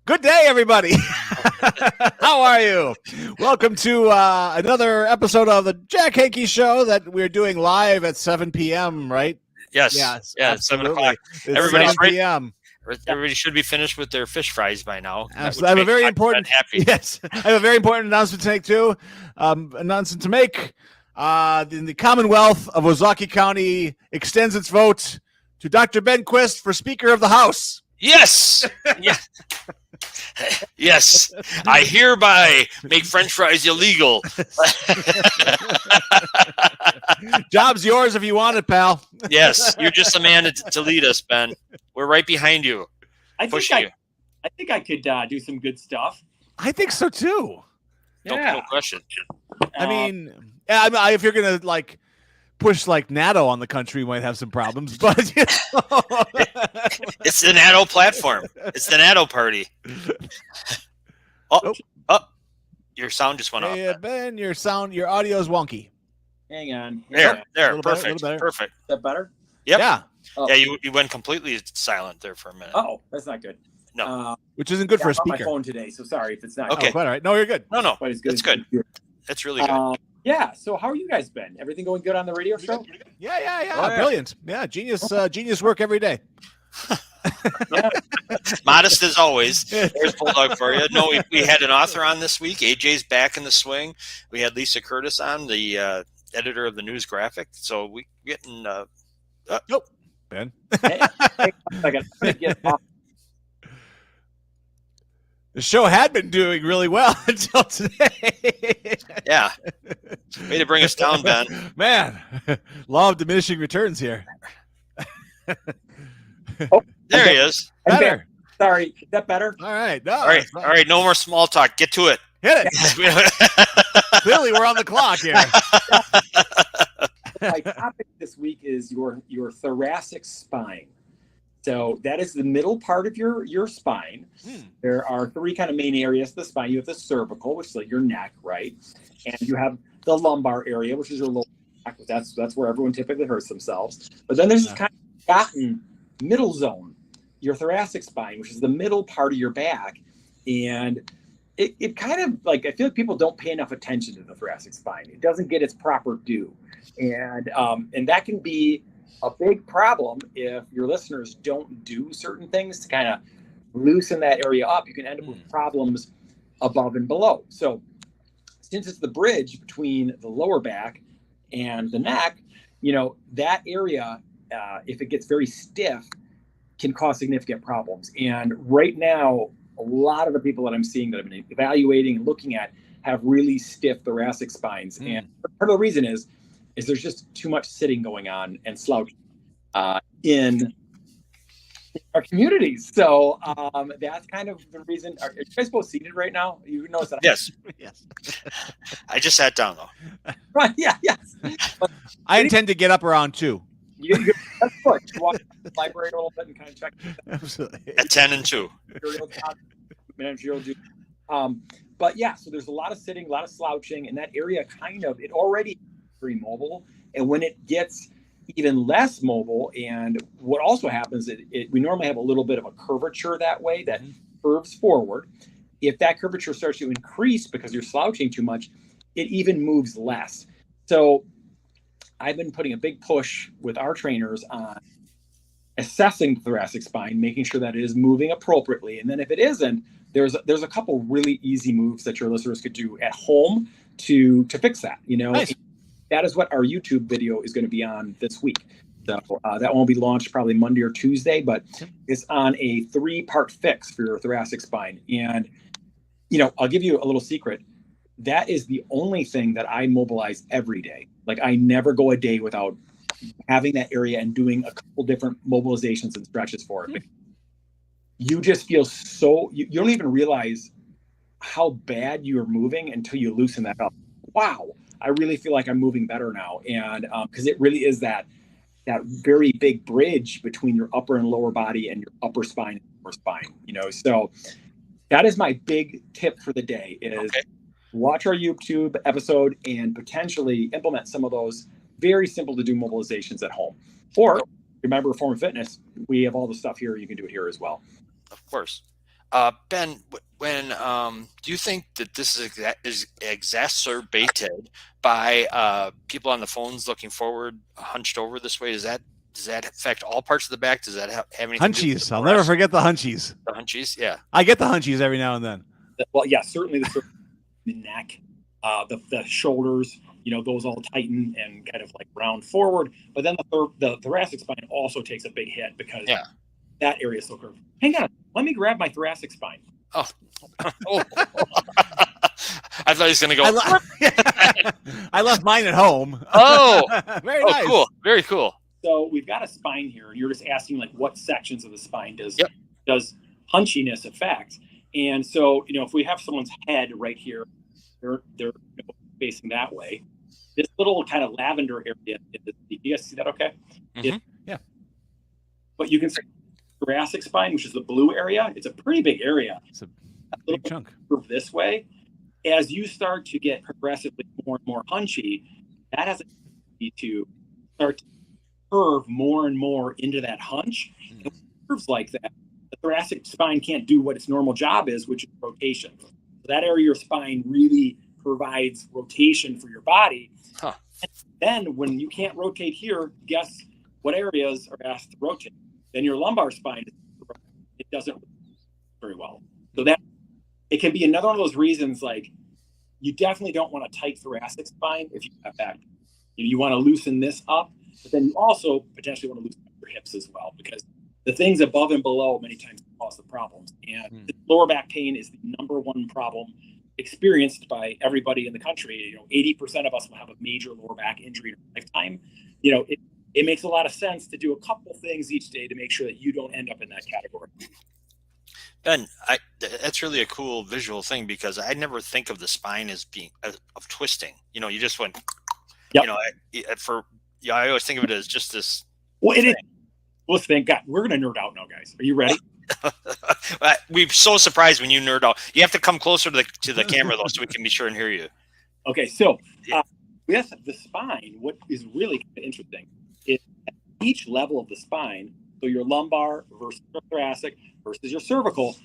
Good day, everybody. How are you? Welcome to another episode of the Jack Henke Show that we're doing live at 7 p.m., right? Yes. Yes, Yeah, absolutely. 7 o'clock. It's Everybody's 7 p.m. Everybody should be finished with their fish fries by now. Absolutely. I have a very important happy. Yes, I have a very important announcement to make too. Announcement to make. The Commonwealth of Ozaukee County extends its vote to Dr. Ben Quist for Speaker of the House. Yes. Yeah. Yes. I hereby make French fries illegal. Job's yours if you want it, pal. Yes, you're just a man to lead us, Ben. We're right behind you. I think I could do some good stuff. I think so too. No question. I mean, if you're gonna push NATO on the country, we might have some problems. But it's the NATO platform. It's the NATO party. Oh, your sound just went off. Yeah, Ben, your audio is wonky. Hang on. There, perfect. Perfect. Is that better? Yep. Yeah. Oh. Yeah, you went completely silent there for a minute. Oh, that's not good. No. Which isn't good for a I'm on speaker. my phone today, so sorry if it's not. Okay. Quite all right. No, you're good. No. Quite as good. That's good. That's really good. Yeah. So how are you guys been? Everything going good on the radio show? Yeah. Oh, yeah. Brilliant. Yeah, genius work every day. Modest as always. There's Bulldog for you. No, we had an author on this week. AJ's back in the swing. We had Lisa Curtis on, the editor of the News Graphic. So we getting Nope. Ben. I gotta get off. The show had been doing really well until today. Yeah. Way to bring us down, Ben. Man, law of diminishing returns here. There he is. Better. Sorry, is that better? All right. No, All right. No more small talk. Get to it. Hit it. Clearly, we're on the clock here. My topic this week is your thoracic spine. So that is the middle part of your spine. There are three kind of main areas of the spine. You have the cervical, which is like your neck, right? And you have the lumbar area, which is your lower back. That's where everyone typically hurts themselves. But then there's this kind of forgotten middle zone, your thoracic spine, which is the middle part of your back. And it kind of I feel like people don't pay enough attention to the thoracic spine. It doesn't get its proper due. And that can be a big problem if your listeners don't do certain things to kind of loosen that area up. You can end up with problems above and below. So since it's the bridge between the lower back and the neck, that area, if it gets very stiff, can cause significant problems. And right now, a lot of the people that I'm seeing that I've been evaluating and looking at have really stiff thoracic spines. And part of the reason is there's just too much sitting going on and slouching in our communities. So that's kind of the reason. Are you guys both seated right now? You notice that? Yes. I just sat down though. Right. Yeah. Yes. But I intend to get up around 2. That's good. You walk to the library a little bit and kind of check. Absolutely. At 10 and 2. But yeah, so there's a lot of sitting, a lot of slouching, and that area it already is very mobile. And when it gets even less mobile, and what also happens, we normally have a little bit of a curvature that way that curves forward. If that curvature starts to increase because you're slouching too much, it even moves less. So I've been putting a big push with our trainers on assessing the thoracic spine, making sure that it is moving appropriately. And then if it isn't, there's a couple really easy moves that your listeners could do at home to fix that. Nice. That is what our YouTube video is going to be on this week. So that won't be launched probably Monday or Tuesday, but it's on a 3-part fix for your thoracic spine. And, I'll give you a little secret. That is the only thing that I mobilize every day. I never go a day without having that area and doing a couple different mobilizations and stretches for it. You just feel you don't even realize how bad you're moving until you loosen that up. Wow. I really feel like I'm moving better now. And because it really is that very big bridge between your upper and lower body and your upper spine and lower spine, so that is my big tip for the day is watch our YouTube episode and potentially implement some of those very simple to do mobilizations at home. Or remember Form Fitness, we have all the stuff here. You can do it here as well. Of course. Ben, when do you think that this is exacerbated by people on the phones looking forward, hunched over this way? Does that affect all parts of the back? Does that have anything to do with Hunchies. I'll never forget the hunchies. the hunchies? Yeah. I get the hunchies every now and then. Well, yeah, certainly the neck, the shoulders, those all tighten and kind of like round forward. But then the thoracic spine also takes a big hit because that area is so curved. Hang on, let me grab my thoracic spine. Oh. I thought he was going to go. I left mine at home. Oh, very nice. Cool. Very cool. So we've got a spine here, and you're just asking like what sections of the spine does hunchiness affect? And so, if we have someone's head right here, they're facing that way. This little kind of lavender area, you guys see that okay? Mm-hmm. Yeah. But you can see thoracic spine, which is the blue area. It's a pretty big area. It's a big chunk. Move this way. As you start to get progressively more and more hunchy, that has a tendency to start to curve more and more into that hunch. And when it curves like that, the thoracic spine can't do what its normal job is, which is rotation. So that area of your spine really provides rotation for your body. Huh. And then when you can't rotate here, guess what areas are asked to rotate? Then your lumbar spine, it doesn't rotate very well. So that it can be another one of those reasons, like you definitely don't want a tight thoracic spine if you have back. You want to loosen this up, but then you also potentially want to loosen up your hips as well, because the things above and below many times cause the problems. And lower back pain is the number one problem experienced by everybody in the country. 80% of us will have a major lower back injury in our lifetime. It makes a lot of sense to do a couple things each day to make sure that you don't end up in that category. Ben, that's really a cool visual thing, because I never think of the spine as being of twisting. You just went. Yep. I always think of it as just this. Well, it is. Well, thank God. We're going to nerd out now, guys. Are you ready? We're so surprised when you nerd out. You have to come closer to the camera though, so we can be sure and hear you. Okay, so with the spine, what is really kind of interesting is at each level of the spine. So your lumbar versus your thoracic versus your cervical,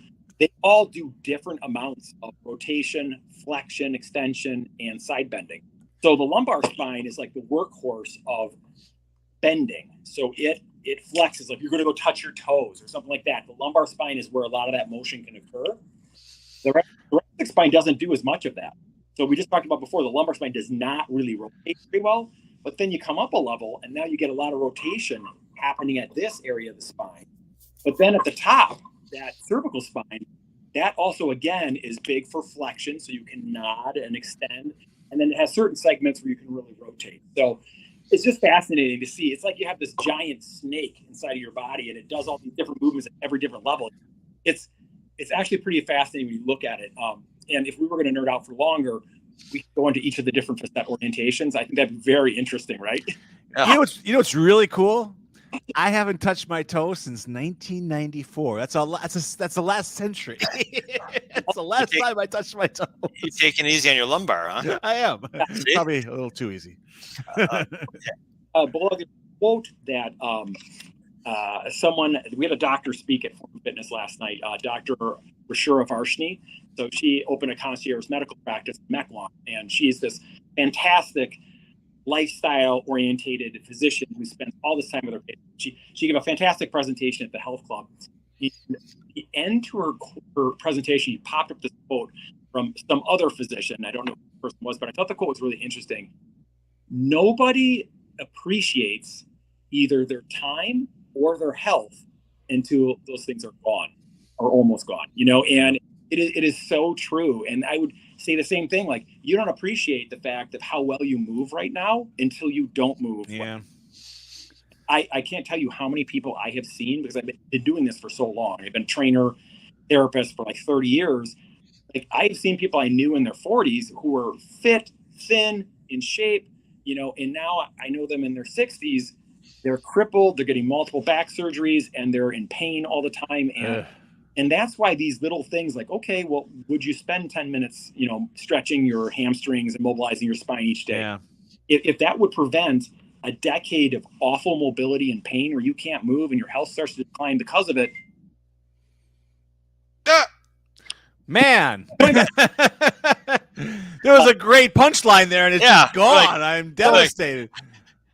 they all do different amounts of rotation, flexion, extension, and side bending. So the lumbar spine is like the workhorse of bending. So it flexes, like you're going to go touch your toes or something like that. The lumbar spine is where a lot of that motion can occur. The thoracic spine doesn't do as much of that. So we just talked about before, the lumbar spine does not really rotate very well, but then you come up a level and now you get a lot of rotation happening at this area of the spine. But then at the top, that cervical spine, that also again is big for flexion, so you can nod and extend. And then it has certain segments where you can really rotate. So it's just fascinating to see. It's like you have this giant snake inside of your body, and it does all these different movements at every different level. It's actually pretty fascinating when you look at it. And if we were going to nerd out for longer, we could go into each of the different facet orientations. I think that'd be very interesting, right? You know what's really cool? I haven't touched my toe since 1994. That's the last century. That's the last time I touched my toe. You're taking it easy on your lumbar, huh? I am. Probably a little too easy. Below the quote that we had a doctor speak at Form Fitness last night, Dr. Rashura Varshni. So she opened a concierge medical practice in Mequon, and she's this fantastic lifestyle orientated physician who spends all this time with her patients. She gave a fantastic presentation at the health club. The end to her presentation, she popped up this quote from some other physician. I don't know who the person was, but I thought the quote was really interesting. Nobody appreciates either their time or their health until those things are gone or almost gone, and it is so true. And I would say the same thing. Like, you don't appreciate the fact of how well you move right now until you don't move. Yeah. I can't tell you how many people I have seen, because I've been doing this for so long. I've been a trainer, therapist for like 30 years. Like, I've seen people I knew in their 40s who were fit, thin, in shape, and now I know them in their 60s. They're crippled, they're getting multiple back surgeries, and they're in pain all the time. And that's why these little things like, okay, well, would you spend 10 minutes, stretching your hamstrings and mobilizing your spine each day? Yeah. If that would prevent a decade of awful mobility and pain where you can't move and your health starts to decline because of it. Man. There was a great punchline there, and it's just gone. I'm devastated.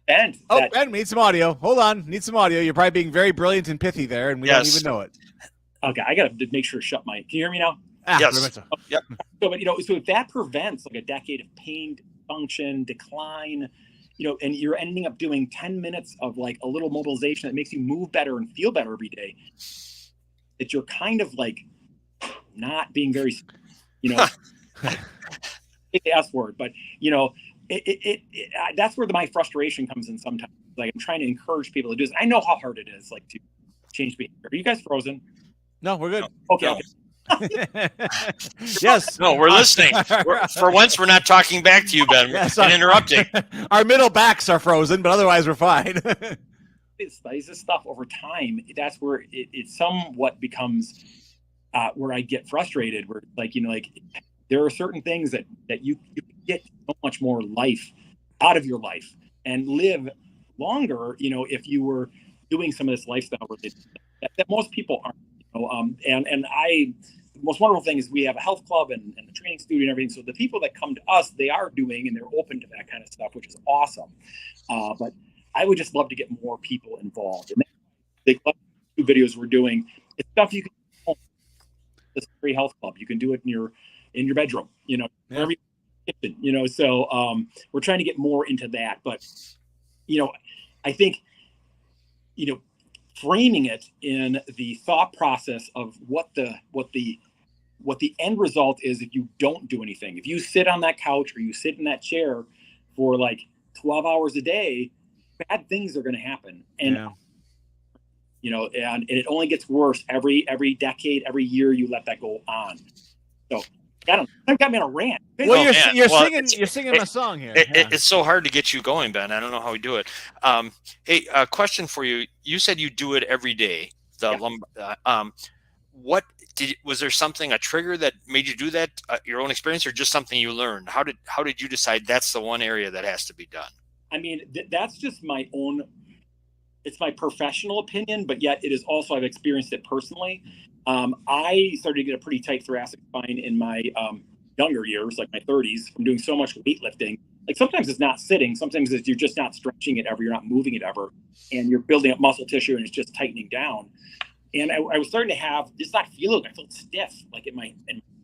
And Ben, we need some audio. Hold on. Need some audio. You're probably being very brilliant and pithy there, and we don't even know it. Okay, I got to make sure to shut my. Can you hear me now? Yes. Yep. So, but so if that prevents like a decade of pain, function, decline, and you're ending up doing 10 minutes of like a little mobilization that makes you move better and feel better every day, that you're kind of like not being very, it's the S word, but that's where my frustration comes in sometimes. Like I'm trying to encourage people to do this. I know how hard it is, like to change behavior. Are you guys frozen? No, we're good. Okay. No. Okay. Yes. No, we're listening. For once, we're not talking back to you, Ben, and interrupting. Our middle backs are frozen, but otherwise we're fine. This stuff over time, that's where it somewhat becomes where I get frustrated. Where like there are certain things that you get so much more life out of your life and live longer. If you were doing some of this lifestyle related that most people aren't. And the most wonderful thing is we have a health club and a training studio and everything. So the people that come to us, they are doing and they're open to that kind of stuff, which is awesome. But I would just love to get more people involved. And the two videos we're doing, it's stuff you can do. This free health club. You can do it in your bedroom, wherever kitchen, So we're trying to get more into that. But I think framing it in the thought process of what the end result is if you don't do anything. If you sit on that couch or you sit in that chair for like 12 hours a day, bad things are going to happen. And and it only gets worse every decade, every year you let that go on. So that got me on a rant. Well, you're singing my song here. It's so hard to get you going, Ben. I don't know how we do it. Hey, a question for you. You said you do it every day. Was there a trigger that made you do that? Your own experience, or just something you learned? How did you decide that's the one area that has to be done? I mean, that's just my own. It's my professional opinion, but yet it is also I've experienced it personally. I started to get a pretty tight thoracic spine in my younger years, like my 30s, from doing so much weightlifting. Like sometimes it's not sitting, sometimes you're just not stretching it ever, you're not moving it ever, and you're building up muscle tissue and it's just tightening down. And I was starting to have this not feeling. I felt stiff, like in my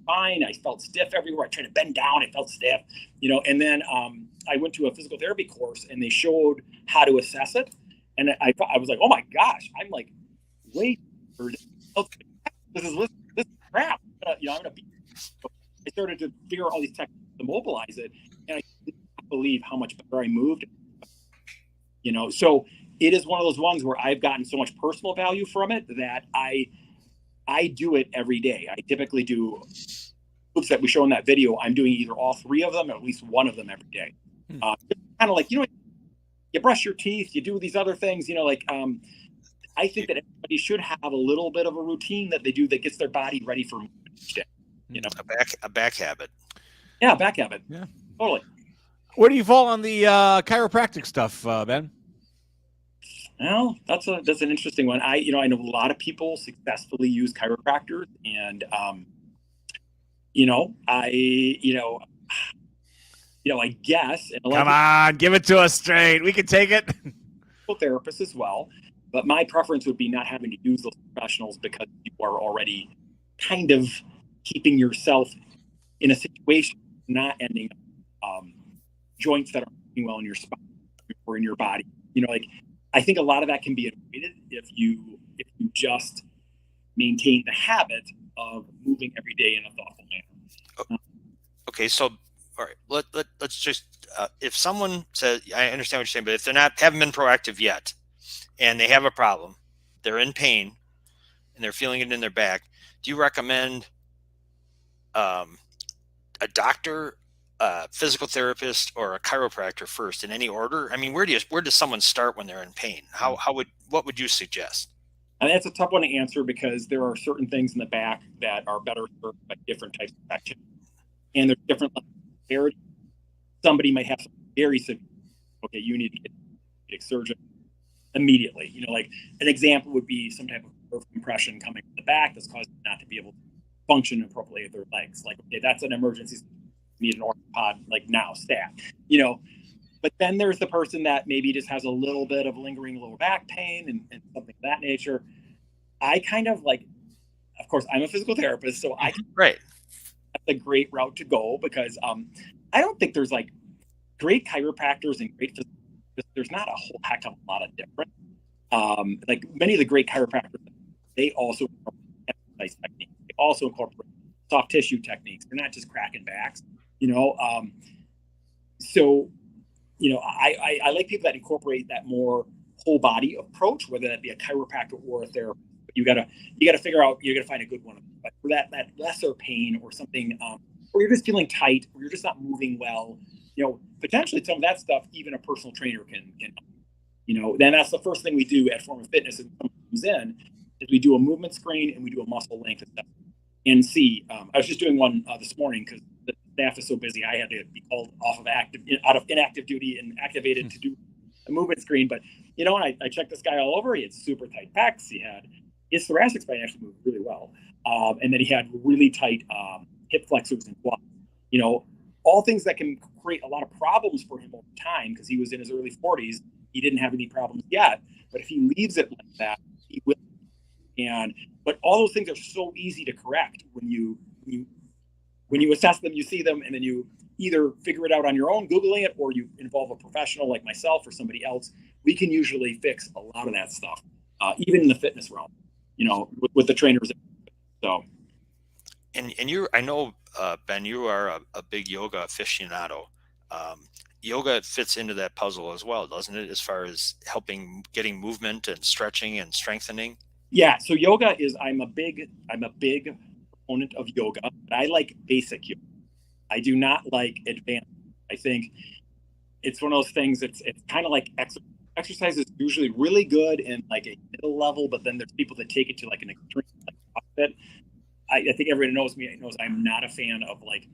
spine. I felt stiff everywhere. I tried to bend down, I felt stiff, And then I went to a physical therapy course, and they showed how to assess it. And I was like, oh my gosh, I'm like way. This is crap. I'm gonna be. I started to figure out all these techniques to mobilize it, and I couldn't believe how much better I moved. So it is one of those ones where I've gotten so much personal value from it that I do it every day. I typically do moves that we show in that video. I'm doing either all three of them or at least one of them every day. Kind of like you brush your teeth, you do these other things. I think that everybody should have a little bit of a routine that they do that gets their body ready for each day. A back habit. Yeah, back habit. Yeah, totally. Where do you fall on the chiropractic stuff, Ben? Well, that's an interesting one. I know a lot of people successfully use chiropractors, and I guess. Come on, give it to us straight. We can take it. Therapists as well. But my preference would be not having to use those professionals because you are already kind of keeping yourself in a situation, not ending up joints that are working well in your spine or in your body. I think a lot of that can be avoided if you just maintain the habit of moving every day in a thoughtful manner. Okay, so all right, let's just if someone says, I understand what you're saying, but if they haven't been proactive yet, and they have a problem, they're in pain, and they're feeling it in their back, do you recommend a doctor, a physical therapist, or a chiropractor first in any order? I mean, where does someone start when they're in pain? What would you suggest? And that's a tough one to answer because there are certain things in the back that are better served by different types of activity, and there's different levels of severity. Somebody might have some very severe. Okay, you need to get a surgeon immediately. Like an example would be some type of nerve compression coming from the back that's causing you not to be able to function appropriately with their legs. Like, okay, that's an emergency, need an orthopod like now, stat, But then there's the person that maybe just has a little bit of lingering lower back pain and something of that nature. I kind of like, of course, I'm a physical therapist, so I can right. that's a great route to go because I don't think there's like great chiropractors and great physicians. There's not a whole heck of a lot of difference. Like many of the great chiropractors, they also incorporate exercise techniques. They also incorporate soft tissue techniques. They're not just cracking backs, So, I like people that incorporate that more whole body approach, whether that be a chiropractor or a therapist. But you gotta figure out, you gotta find a good one. But for that lesser pain or something, or you're just feeling tight, or you're just not moving well, potentially some of that stuff, even a personal trainer can then that's the first thing we do at Form of Fitness and comes in is we do a movement screen and we do a muscle length assessment and see. I was just doing one this morning because the staff is so busy. I had to be called out of inactive duty and activated to do a movement screen. But when I checked this guy all over, he had super tight pecs. His thoracic spine actually moved really well, and then he had really tight hip flexors and quads. All things that can create a lot of problems for him over time because he was in his early 40s. He didn't have any problems yet, but if he leaves it like that, he will. But all those things are so easy to correct when you assess them, you see them, and then you either figure it out on your own, Googling it, or you involve a professional like myself or somebody else. We can usually fix a lot of that stuff, even in the fitness realm, with the trainers. So, and I know, Ben, you are a big yoga aficionado. Yoga fits into that puzzle as well, doesn't it? As far as helping getting movement and stretching and strengthening. Yeah. So yoga is, I'm a big proponent of yoga, but I like basic yoga. I do not like advanced. I think it's one of those things. It's kind of like exercise is usually really good in like a middle level, but then there's people that take it to like an extreme, like CrossFit. I think everybody knows me. Knows I'm not a fan of like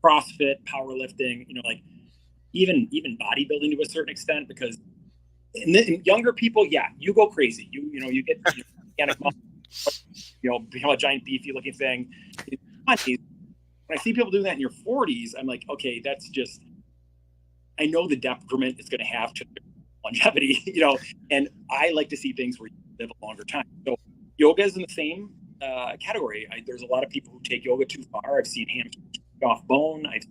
CrossFit, powerlifting. Like even bodybuilding to a certain extent, because in younger people, yeah, you go crazy. You get organic muscle, become a giant beefy looking thing. When I see people doing that in your 40s, I'm like, okay, that's just, I know the detriment it's going to have to longevity, and I like to see things where you live a longer time. So yoga is in the same category. There's a lot of people who take yoga too far. I've seen hamstrings off bone. I've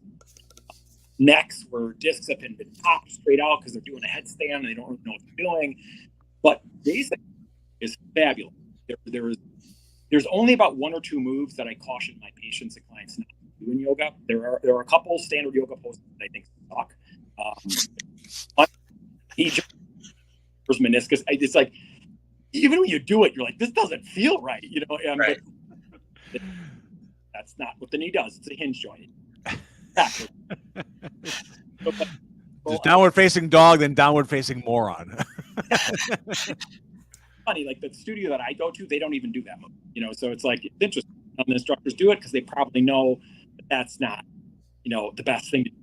necks where discs have been popped straight out because they're doing a headstand and they don't really know what they're doing. But basic is fabulous. There's only about one or two moves that I caution my patients and clients not to do in yoga. There are a couple standard yoga poses that I think suck. Meniscus. It's like, even when you do it, you're like, this doesn't feel right. Right. That's not what the knee does. It's a hinge joint. Exactly. Just downward facing dog, then downward facing moron. Funny, like the studio that I go to, they don't even do that move. So it's like, it's interesting. The instructors do it because they probably know that that's not, the best thing to do.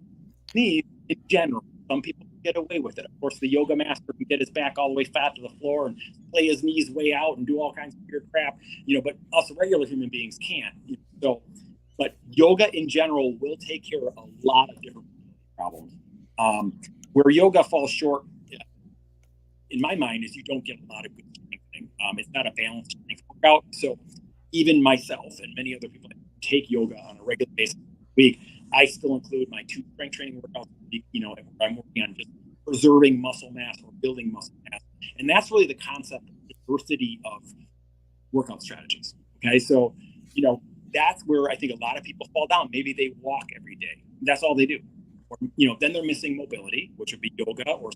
Knees, in general, some people get away with it. Of course, the yoga master can get his back all the way fat to the floor and play his knees way out and do all kinds of weird crap, but us regular human beings can't. But yoga in general will take care of a lot of different problems. Where yoga falls short, in my mind, is you don't get a lot of good strengthening. It's not a balanced strength workout. So even myself and many other people that take yoga on a regular basis a week, I still include my 2 strength training workouts a week, where I'm working on just preserving muscle mass or building muscle mass. And that's really the concept of diversity of workout strategies. Okay. So, that's where I think a lot of people fall down. Maybe they walk every day. That's all they do. Or, then they're missing mobility, which would be yoga or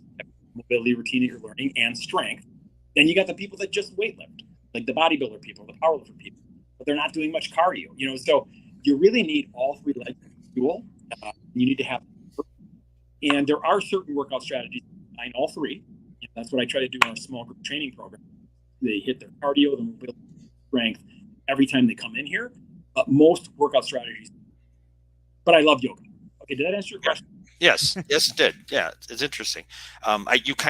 mobility routine that you're learning, and strength. Then you got the people that just weightlift, like the bodybuilder people, the powerlifter people, but they're not doing much cardio. So you really need all 3 legs of the stool. You need to have, and there are certain workout strategies that combine all 3. That's what I try to do in our small group training program. They hit their cardio, the mobility, strength every time they come in here. Most workout strategies, but I love yoga. Okay, did that answer your question? Yes, it did. Yeah, it's interesting.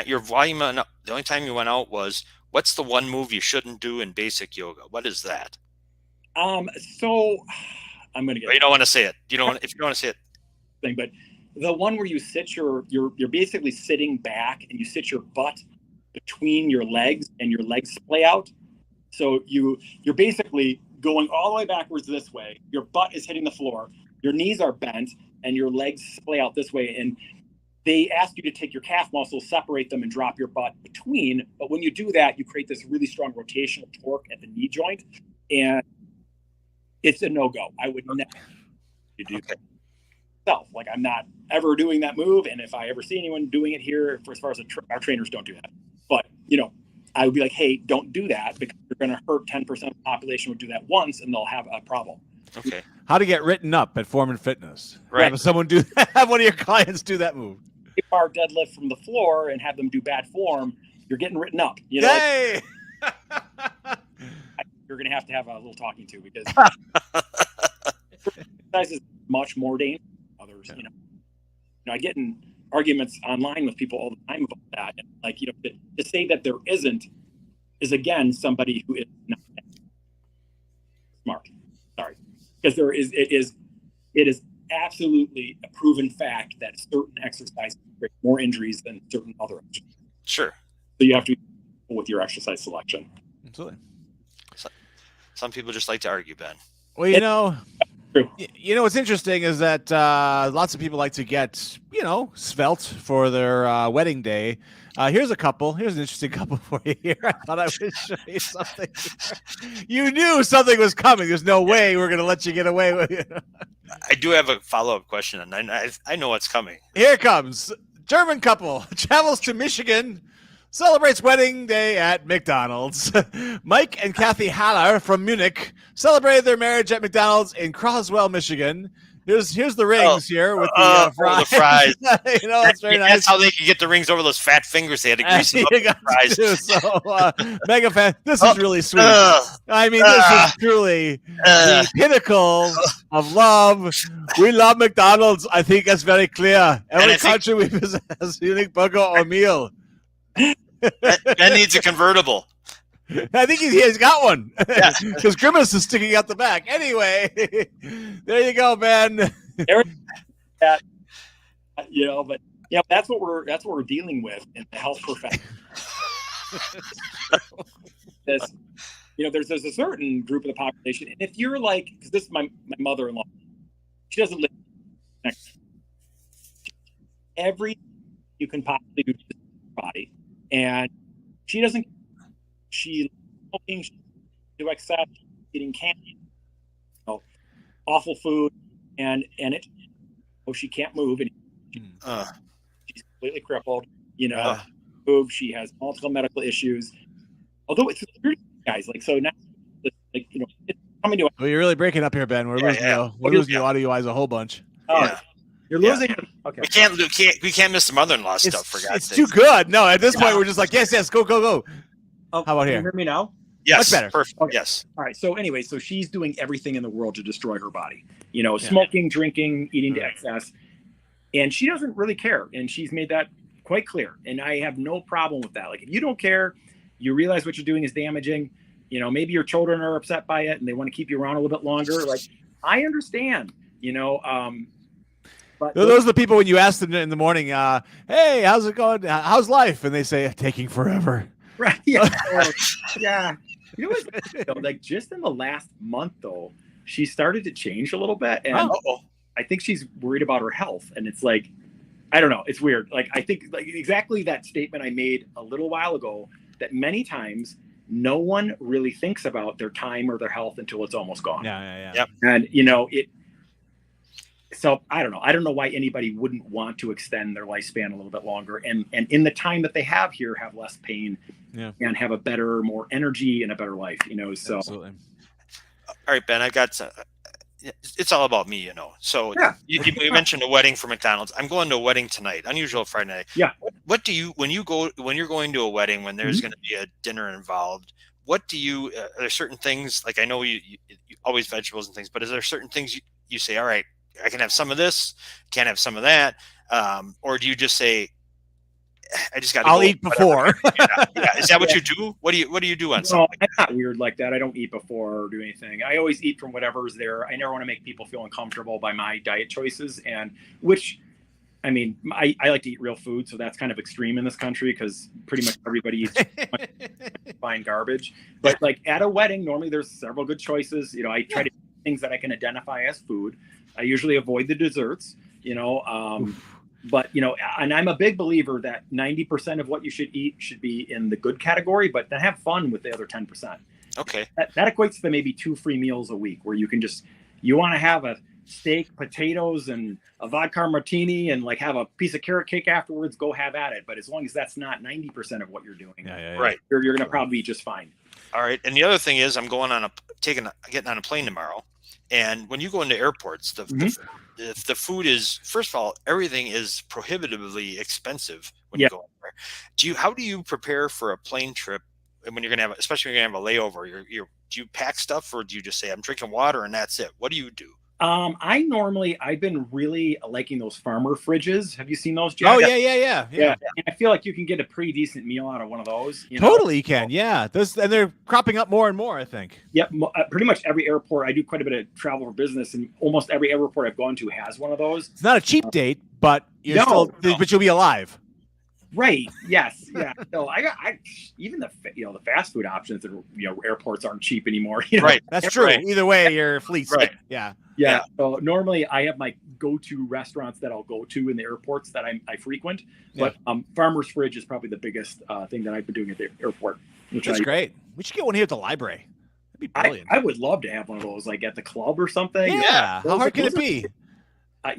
Your volume the only time you went out was, what's the one move you shouldn't do in basic yoga? What is that? So I'm gonna get. But you don't want to say it. You don't want, if you don't want to say it. Thing, but the one where you sit you're basically sitting back and you sit your butt between your legs and your legs splay out. So you're basically going all the way backwards this way. Your butt is hitting the floor. Your knees are bent and your legs splay out this way. And they ask you to take your calf muscles, separate them, and drop your butt between. But when you do that, you create this really strong rotational torque at the knee joint, and it's a no-go. I would never do that. Like, I'm not ever doing that move, and if I ever see anyone doing it here, for as far as our trainers don't do that. But I would be like, hey, don't do that, because you're going to hurt 10% of the population would do that once, and they'll have a problem. Okay. How to get written up at Form Fitness? Right. Have someone do that. Have one of your clients do that move. Bar deadlift from the floor and have them do bad form, you're getting written up. Hey! You're going to have a little talking to, because exercise is much more dangerous than others. I get in arguments online with people all the time about that. And to say that there isn't is, again, somebody who is not smart. Sorry, because it is absolutely a proven fact that certain exercises create more injuries than certain other exercises. Sure. So you have to be careful with your exercise selection. Absolutely. Some people just like to argue, Ben. Well, what's interesting is that lots of people like to get, svelte for their wedding day. Here's an interesting couple for you here. I thought I would show you something. You knew something was coming. There's no way we're going to let you get away with it. I do have a follow-up question, and I know what's coming. Here it comes. German couple travels to Michigan, celebrates wedding day at McDonald's. Mike and Kathy Haller from Munich celebrated their marriage at McDonald's in Croswell, Michigan. Here's the rings here with the fries. The fries. That's very nice. That's how they could get the rings over those fat fingers. They had to grease them up with the fries. So, mega fan. This is really sweet. I mean, this is truly the pinnacle of love. We love McDonald's. I think that's very clear. Every country we visit has a unique burger or meal. Ben needs a convertible. I think he's got one. Because Grimace is sticking out the back. Anyway, there you go, Ben. But that's what we're dealing with in the health profession. There's a certain group of the population, and if you're like, because this is my mother-in-law, she doesn't live next to every you can possibly do to her body, and she doesn't. She smoking, to excess, eating candy, awful food, and she can't move, and she's completely crippled. Move. She has multiple medical issues. Although it's weird, guys. So now, it's coming to. Well, you're really breaking up here, Ben. We're losing you audio-wise a whole bunch. You're losing. Okay. We can't miss the mother-in-law stuff. For God's sake. It's too good. No, at this point we're just like, yes, go. How about here? Can you hear me now? Yes, much better. Perfect. Okay. Yes. All right. So anyway, she's doing everything in the world to destroy her body. Smoking, drinking, eating to excess, and she doesn't really care. And she's made that quite clear. And I have no problem with that. Like, if you don't care, you realize what you're doing is damaging. Maybe your children are upset by it and they want to keep you around a little bit longer. Like, I understand. But those are the people when you ask them in the morning, hey, how's it going? How's life? And they say, taking forever. Right. Yeah. Yeah. Like, just in the last month, though, she started to change a little bit. And I think she's worried about her health. And it's like, I don't know. It's weird. Like, I think exactly that statement I made a little while ago, that many times no one really thinks about their time or their health until it's almost gone. Yeah. Yep. And, so I don't know. I don't know why anybody wouldn't want to extend their lifespan a little bit longer, and in the time that they have here, have less pain, and have a better, more energy and a better life. So. Absolutely. All right, Ben. I got. It's all about me, So you mentioned a wedding for McDonald's. I'm going to a wedding tonight. Unusual Friday night. Yeah. What do you when you're going to a wedding, when there's going to be a dinner involved? What do you? Are there certain things, like, I know you always vegetables and things, but is there certain things you say, all right, I can have some of this, can't have some of that, or do you just say, I just got to I'll go, eat before. Yeah. Is that what you do? What do you do on No, something? I'm not weird like that. I don't eat before or do anything. I always eat from whatever's there. I never want to make people feel uncomfortable by my diet choices, and which, I mean, I like to eat real food, so that's kind of extreme in this country because pretty much everybody eats fine garbage. But like at a wedding, normally there's several good choices. You know, I try to eat things that I can identify as food. I usually avoid the desserts. You know, but you know, and I'm a big believer that 90% of what you should eat should be in the good category, but then have fun with the other 10%. Okay. That equates to maybe 2 free meals a week where you can just, you want to have a steak, potatoes, and a vodka martini and like have a piece of carrot cake afterwards, go have at it. But as long as that's not 90% of what you're doing, Right, you're going to probably be just fine. All right. And the other thing is, I'm going on getting on a plane tomorrow, and when you go into airports, the food is, first of all, everything is prohibitively expensive when you go there. How do you prepare for a plane trip? And when you're gonna have, especially when you're gonna have a layover, do you pack stuff, or do you just say I'm drinking water and that's it? What do you do? I've been really liking those farmer fridges. Have you seen those, Jack? Oh yeah. And I feel like you can get a pretty decent meal out of one of those. You Totally, you can. Yeah, and they're cropping up more and more, I think. Yep, pretty much every airport. I do quite a bit of travel for business, and almost every airport I've gone to has one of those. It's not a cheap date, but but you'll be alive. Right. Yes. Yeah. So I even the fast food options at airports aren't cheap anymore. You know? Right. That's true. Right. Either way, you're fleeced. Right. Yeah. So normally I have my go-to restaurants that I'll go to in the airports that I frequent. But Farmer's Fridge is probably the biggest thing that I've been doing at the airport. That's great. We should get one here at the library. That'd be brilliant. I would love to have one of those, like at the club or something. Yeah. How hard can it be? I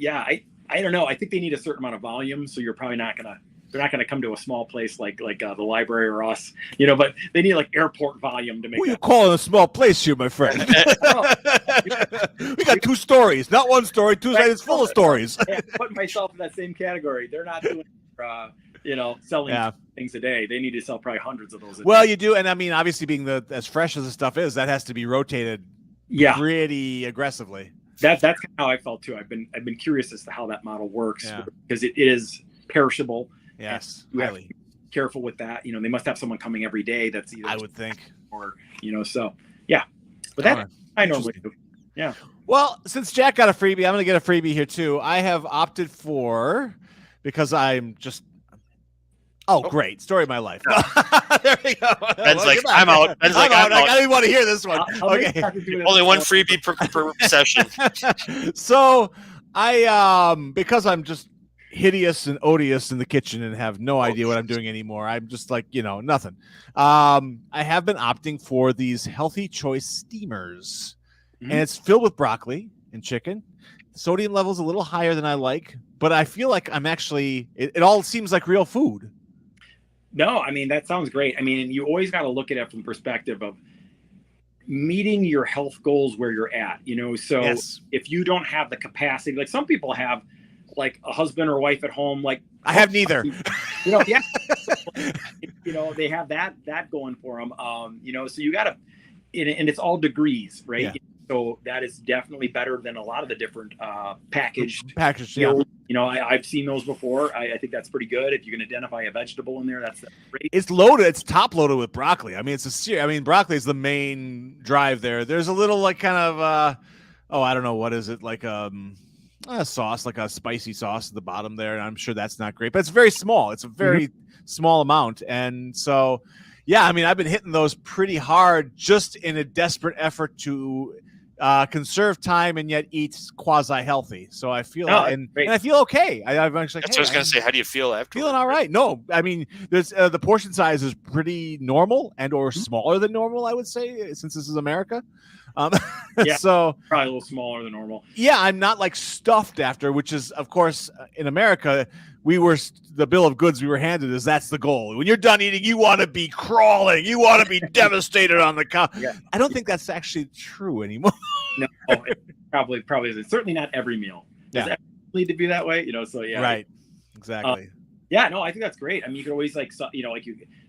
don't know. I think they need a certain amount of volume, so you're probably not gonna. They're not going to come to a small place like the library or us, but they need like airport volume to make. What are you calling a small place here, my friend? We got 2 stories, not 1 story. 2 sides full of stories. I put myself in that same category. They're not doing, selling things a day. They need to sell probably hundreds of those. Well, you do, and I mean, obviously, being as fresh as the stuff is, that has to be rotated. Pretty aggressively. That's kind of how I felt too. I've been curious as to how that model works because it is perishable. Yes, you have to be careful with that. They must have someone coming every day. That's either I would think, or so yeah. But that I normally do. Yeah. Well, since Jack got a freebie, I'm going to get a freebie here too. I have opted for, because I'm just. Oh, great story of my life. There we go. Ben's like, I'm out. Ben's like, I'm out. I didn't want to hear this one. Okay. Only one freebie per session. So because I'm just hideous and odious in the kitchen and have no idea what I'm doing anymore. I'm just like, nothing. I have been opting for these Healthy Choice steamers, and it's filled with broccoli and chicken. The sodium level's a little higher than I like, but I feel like I'm actually, it all seems like real food. No, I mean, that sounds great. I mean, you always got to look at it from the perspective of meeting your health goals where you're at, so if you don't have the capacity, like some people have, like a husband or wife at home, like I have neither. They have that going for them. So you got to, and it's all degrees, right? Yeah. So that is definitely better than a lot of the different packaged. Yeah. I've seen those before. I think that's pretty good. If you can identify a vegetable in there, that's great. It's loaded. It's top loaded with broccoli. I mean, broccoli is the main drive there. There's a little like kind of, I don't know, what is it, like a sauce, like a spicy sauce at the bottom there, and I'm sure that's not great, but it's very small. It's a very small amount, and so I mean, I've been hitting those pretty hard, just in a desperate effort to conserve time and yet eat quasi healthy. So I feel and I feel okay. I'm actually that's what I was gonna say. How do you feel after? Feeling all right. No, I mean, there's the portion size is pretty normal and or smaller than normal, I would say, since this is America. So probably a little smaller than normal. Yeah, I'm not like stuffed after, which is, of course, in America, the bill of goods we were handed is that's the goal. When you're done eating, you want to be crawling, you want to be devastated on the couch. Yeah. I don't think that's actually true anymore. No, it probably isn't. Certainly not every meal. Does it need to be that way? So yeah. Right. Exactly. Yeah, no, I think that's great. I mean, you could always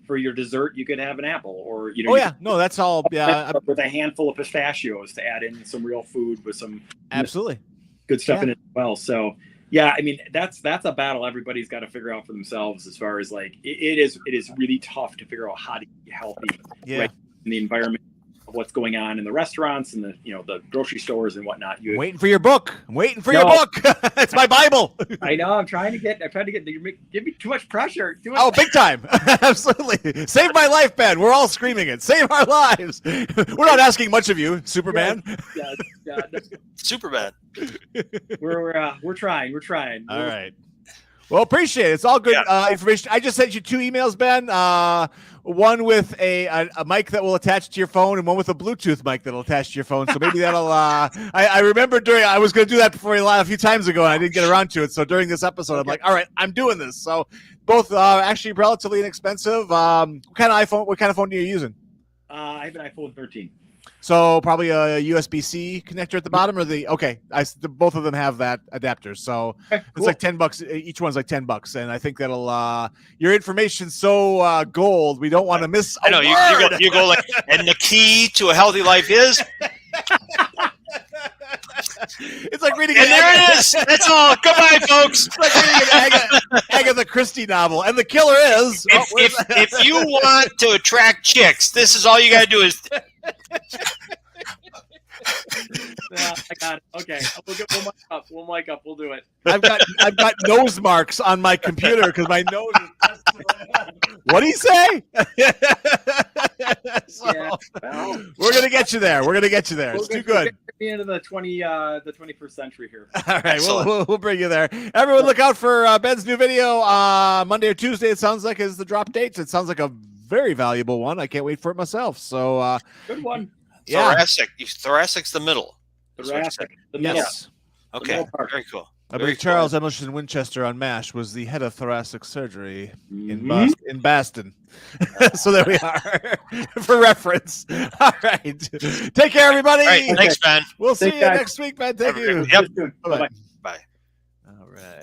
for your dessert, you could have an apple, or no, that's all. Yeah, with a handful of pistachios to add in some real food with some absolutely good stuff in it as well. So Yeah, I mean that's a battle everybody's got to figure out for themselves. As far as like it is really tough to figure out how to be healthy right in the environment of what's going on in the restaurants and the the grocery stores and whatnot. I'm waiting for your book. I'm waiting for your book. It's my Bible. I know. I'm trying to get. You give me too much pressure. Oh, big time! Absolutely. Save my life, Ben. We're all screaming it. Save our lives. We're not asking much of you, Superman. Yeah, Superman. We're trying. We're trying. All right. Well, appreciate it. It's all good information. I just sent you 2 emails, Ben. One with a mic that will attach to your phone, and one with a Bluetooth mic that'll attach to your phone. So maybe that'll. I remember I was going to do that before a few times ago, and I didn't get around to it. So during this episode, I'm like, all right, I'm doing this. So both actually relatively inexpensive. What kind of phone are you using? I have an iPhone 13. So probably a USB-C connector at the bottom, or both of them have that adapter. So cool. It's like $10. Each one's like $10, and I think that'll your information's so gold. We don't want to miss. I know you go like, and the key to a healthy life is. It's like reading. And there it is. That's all. Goodbye, folks. It's like reading an Agatha Christie novel, and the killer is. If you want to attract chicks, this is all you got to do is. I got it. Okay, we'll mic up. We'll do it. I've got nose marks on my computer because my nose is. What do you say? We're gonna get you there. It's too good. At the end of the 21st century here. All right, we'll bring you there. Everyone, look out for Ben's new video Monday or Tuesday. It sounds like is the drop dates. It sounds like a very valuable one. I can't wait for it myself. So good one. Yeah. Thoracic's the middle. Thoracic. The middle. yes. Okay. Very cool. I believe Charles Emerson Winchester on MASH was the head of thoracic surgery in Boston. So there we are for reference. All right. Take care, everybody. All right. Thanks, Ben. We'll see you next week, Ben. Thank you. Yep. Bye-bye. Bye.